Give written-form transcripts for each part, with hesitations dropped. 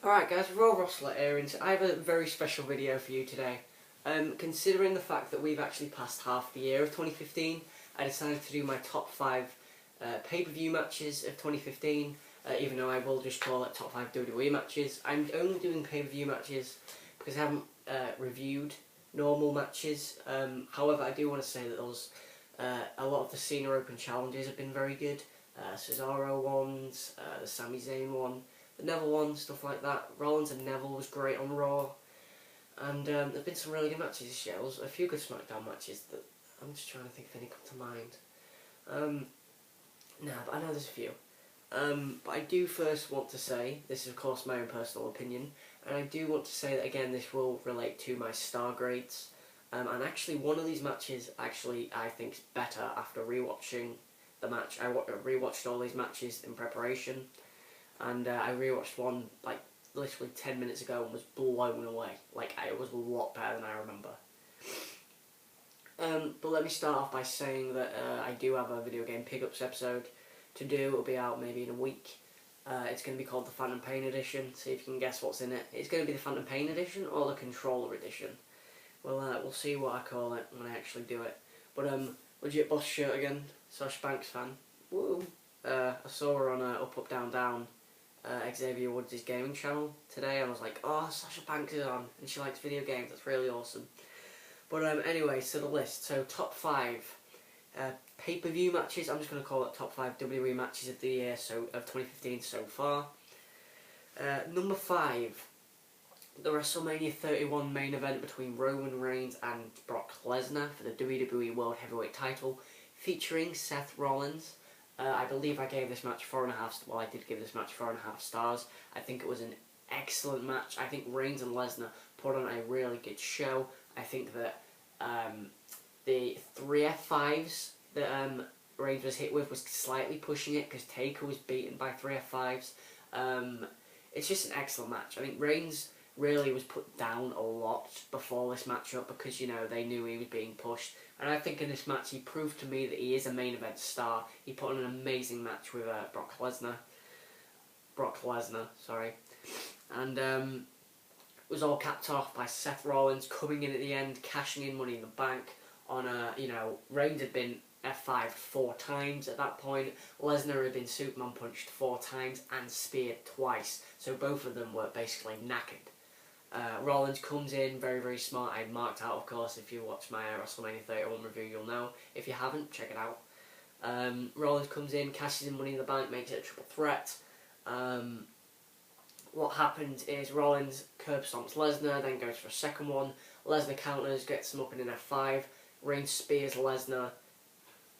Alright guys, Raw Wrestler here, and I have a very special video for you today. Considering the fact that we've actually passed half the year of 2015, I decided to do my top 5 pay-per-view matches of 2015, even though I will just call it top 5 WWE matches. I'm only doing pay-per-view matches because I haven't reviewed normal matches. However, I do want to say that those, a lot of the Cena Open challenges have been very good. Cesaro ones, the Sami Zayn one, the Neville one, stuff like that. Rollins and Neville was great on Raw. And there's been some really good matches this year. There was a few good SmackDown matches that I'm just trying to think if any come to mind. But I know there's a few. But I do first want to say, this is of course my own personal opinion, and I do want to say that again this will relate to my star grades. And actually one of these matches I think is better after rewatching the match. I rewatched all these matches in preparation, and I rewatched one like literally 10 minutes ago and was blown away. It was a lot better than I remember. But let me start off by saying that I do have a video game pickups episode to do. It'll be out maybe in a week. It's going to be called the Phantom Pain Edition. See if you can guess what's in it. It's going to be the Phantom Pain Edition or the Controller Edition. Well, we'll see what I call it when I actually do it. But legit boss shirt again. Sasha Banks fan. Woo! I saw her on Up Up Down Down, Xavier Woods' gaming channel today. I was like, oh, Sasha Banks is on, and she likes video games. That's really awesome. But anyway, so the list. So top 5 pay-per-view matches. I'm just going to call it top 5 WWE matches of the year, of 2015 so far. Number 5, the WrestleMania 31 main event between Roman Reigns and Brock Lesnar for the WWE World Heavyweight title, featuring Seth Rollins. I believe I gave this match 4.5 stars. Well, I did give this match 4.5 stars. I think it was an excellent match. I think Reigns and Lesnar put on a really good show. I think that the 3 F5s that Reigns was hit with was slightly pushing it because Taker was beaten by 3 F5s. It's just an excellent match. I think Reigns really was put down a lot before this matchup because, you know, they knew he was being pushed. And I think in this match he proved to me that he is a main event star. He put on an amazing match with Brock Lesnar, sorry. And it was all capped off by Seth Rollins coming in at the end, cashing in Money in the Bank on Reigns had been F5'd 4 times at that point. Lesnar had been Superman punched 4 times and speared twice. So both of them were basically knackered. Rollins comes in, very, very smart. I marked out, of course, if you watch my WrestleMania 31 review, you'll know. If you haven't, check it out. Rollins comes in, cashes in Money in the Bank, makes it a triple threat. What happens is Rollins curb stomps Lesnar, then goes for a second one. Lesnar counters, gets him up in an F5. Reigns spears Lesnar.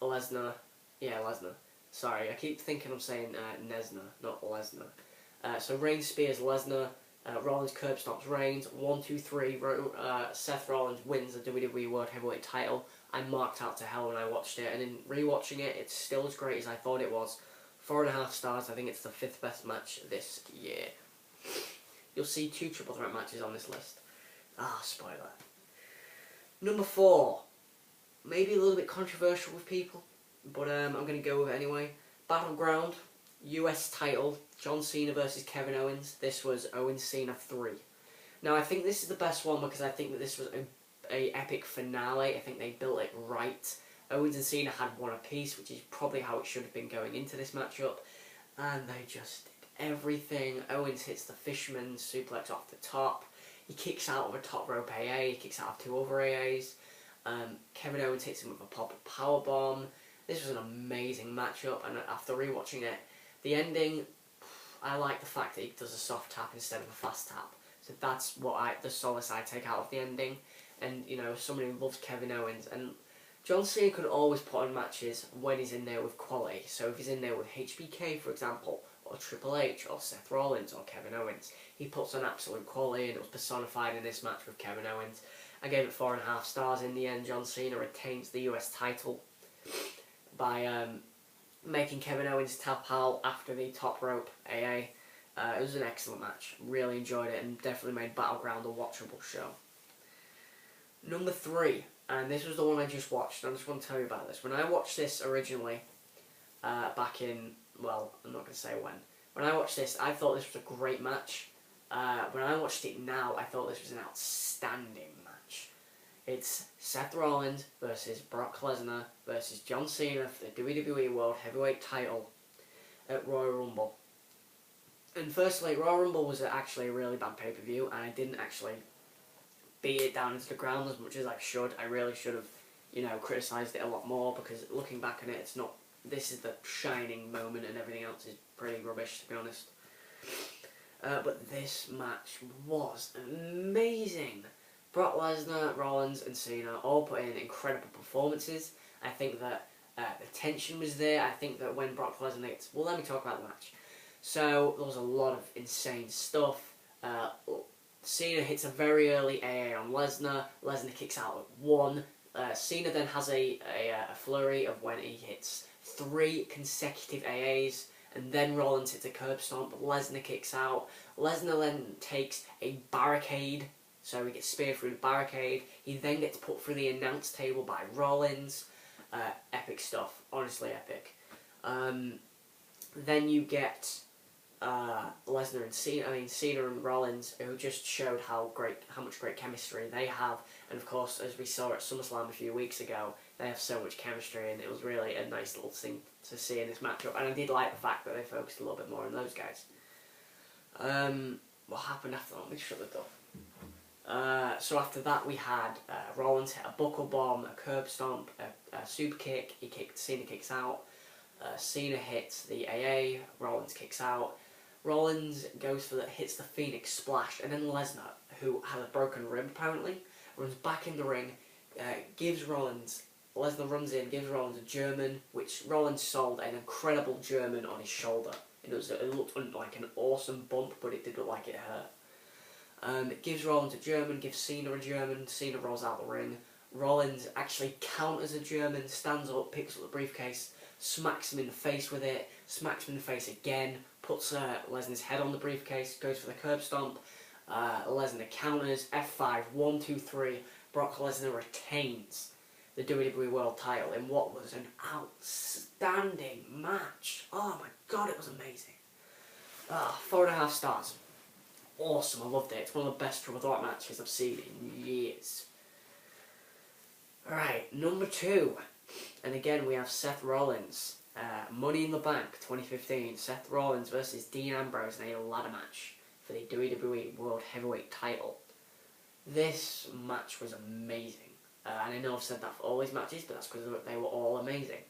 Lesnar. Sorry, I keep thinking I'm saying Nesner, not Lesnar. So Reigns spears Lesnar. Rollins curb stomps Reigns. 1, 2, 3. Seth Rollins wins the WWE World Heavyweight title. I marked out to hell when I watched it, and in rewatching it, it's still as great as I thought it was. 4.5 stars. I think it's the 5th best match this year. You'll see 2 triple threat matches on this list. Spoiler. Number 4. Maybe a little bit controversial with people, but I'm going to go with it anyway. Battleground, US title, John Cena versus Kevin Owens. This was Owens-Cena 3. Now, I think this is the best one because I think that this was a epic finale. I think they built it right. Owens and Cena had one apiece, which is probably how it should have been going into this matchup. And they just did everything. Owens hits the fisherman suplex off the top. He kicks out of a top rope AA. He kicks out of 2 other AAs. Kevin Owens hits him with a pop powerbomb. This was an amazing matchup, and after rewatching it, the ending, I like the fact that he does a soft tap instead of a fast tap. So that's the solace I take out of the ending. And, you know, somebody who loves Kevin Owens, and John Cena could always put on matches when he's in there with quality. So if he's in there with HBK, for example, or Triple H, or Seth Rollins, or Kevin Owens, he puts on absolute quality, and it was personified in this match with Kevin Owens. I gave it 4.5 stars. In the end, John Cena retains the US title by making Kevin Owens tap out after the top rope AA. It was an excellent match. Really enjoyed it, and definitely made Battleground a watchable show. Number 3, and this was the one I just watched. I just want to tell you about this. When I watched this originally, back in, well, I'm not going to say when. When I watched this, I thought this was a great match. When I watched it now, I thought this was an outstanding match. It's Seth Rollins versus Brock Lesnar versus John Cena for the WWE World Heavyweight title at Royal Rumble. And firstly, Royal Rumble was actually a really bad pay-per-view, and I didn't actually beat it down into the ground as much as I should. I really should have, criticised it a lot more, because looking back on it, it's not... This is the shining moment, and everything else is pretty rubbish, to be honest. But this match was amazing. Brock Lesnar, Rollins and Cena all put in incredible performances. I think that the tension was there. I think that when Brock Lesnar hits... Well, let me talk about the match. So, there was a lot of insane stuff. Cena hits a very early AA on Lesnar. Lesnar kicks out at 1. Cena then has a flurry of when he hits 3 consecutive AAs. And then Rollins hits a curb stomp. Lesnar kicks out. Lesnar then takes a barricade. So he gets speared through the barricade. He then gets put through the announce table by Rollins. Epic stuff. Honestly epic. Then you get Lesnar and Cena and Rollins, who just showed how much great chemistry they have. And of course, as we saw at SummerSlam a few weeks ago, they have so much chemistry, and it was really a nice little thing to see in this matchup. And I did like the fact that they focused a little bit more on those guys. What happened after that? Let me shut the door. So after that, we had Rollins hit a buckle bomb, a curb stomp, a super kick. Cena kicks out. Cena hits the AA. Rollins kicks out. Rollins hits the Phoenix Splash, and then Lesnar, who had a broken rib apparently, runs back in the ring, Lesnar runs in, gives Rollins a German, which Rollins sold an incredible German on his shoulder. It looked like an awesome bump, but it did look like it hurt. It gives Rollins a German, gives Cena a German. Cena rolls out the ring. Rollins actually counters a German, stands up, picks up the briefcase, smacks him in the face with it, smacks him in the face again, puts Lesnar's head on the briefcase, goes for the curb stomp. Lesnar counters, F5, 1, 2, 3. Brock Lesnar retains the WWE World title in what was an outstanding match. Oh my god, it was amazing. 4.5 stars. Awesome, I loved it. It's one of the best Triple Threat matches I've seen in years. Alright, number 2. And again, we have Seth Rollins. Money in the Bank 2015. Seth Rollins versus Dean Ambrose in a ladder match for the WWE World Heavyweight title. This match was amazing. And I know I've said that for all these matches, but that's because they were all amazing.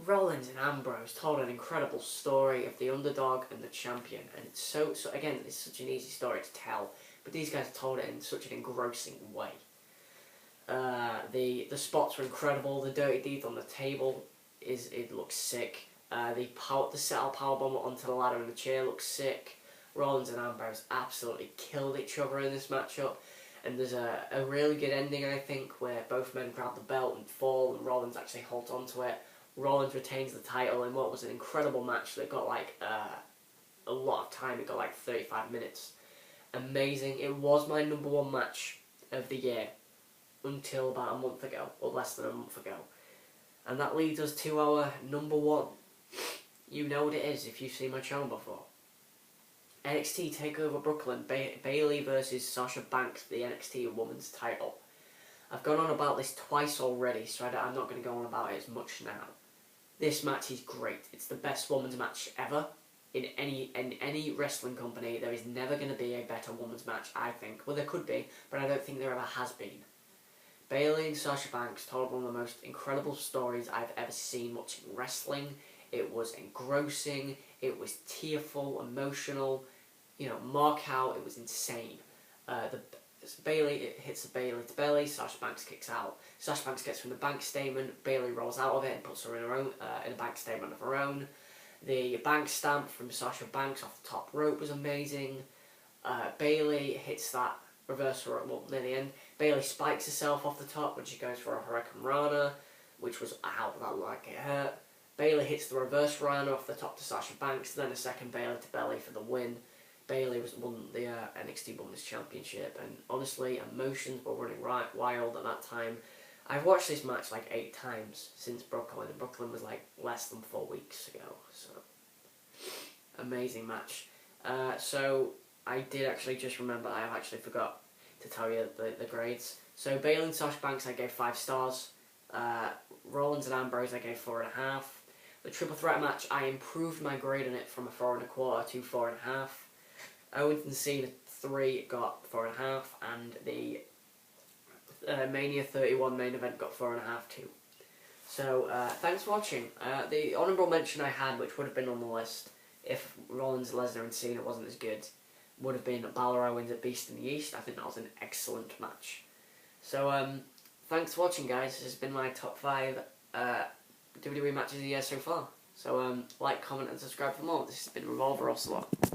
Rollins and Ambrose told an incredible story of the underdog and the champion. And it's so again, it's such an easy story to tell, but these guys told it in such an engrossing way. The spots were incredible. The Dirty Deeds on the table looks sick. The set-up powerbomb onto the ladder and the chair looks sick. Rollins and Ambrose absolutely killed each other in this matchup. And there's a really good ending, I think, where both men grab the belt and fall, and Rollins actually holds onto it. Rollins retains the title in what was an incredible match that got a lot of time. It got 35 minutes. Amazing. It was my number 1 match of the year until about a month ago, or less than a month ago. And that leads us to our number 1. You know what it is if you've seen my channel before. NXT TakeOver Brooklyn, Bayley versus Sasha Banks for the NXT Women's title. I've gone on about this twice already, so I'm not going to go on about it as much now. This match is great. It's the best women's match ever. In any wrestling company, there is never going to be a better women's match, I think. Well, there could be, but I don't think there ever has been. Bayley and Sasha Banks told one of the most incredible stories I've ever seen watching wrestling. It was engrossing, it was tearful, emotional, mark out, it was insane. Bayley hits the Bayley to belly, Sasha Banks kicks out. Sasha Banks gets from the bank statement, Bayley rolls out of it and puts her in a bank statement of her own. The bank stamp from Sasha Banks off the top rope was amazing. Bayley hits that reversal near the end. Bayley spikes herself off the top when she goes for a Hurricane Rana, which was that like it hurt. Bayley hits the reverse Rana off the top to Sasha Banks, then a second Bayley to belly for the win. Bayley won the NXT Women's Championship, and honestly, emotions were running wild at that time. I've watched this match 8 times since Brooklyn, and Brooklyn was less than 4 weeks ago, so amazing match. So I did actually just remember, I have actually forgot to tell you the grades. So Bayley and Sasha Banks I gave 5 stars. Rollins and Ambrose I gave 4.5. The triple threat match, I improved my grade on it from a 4.25 to 4.5. Owens and Cena 3 got 4.5, and the Mania 31 main event got 4.5 too. So thanks for watching. The honourable mention I had, which would have been on the list if Rollins, Lesnar and Cena wasn't as good, would have been Balor Owens at Beast in the East. I think that was an excellent match. So thanks for watching, guys. This has been my top 5 WWE matches of the year so far. So like, comment and subscribe for more. This has been Revolver Ocelot.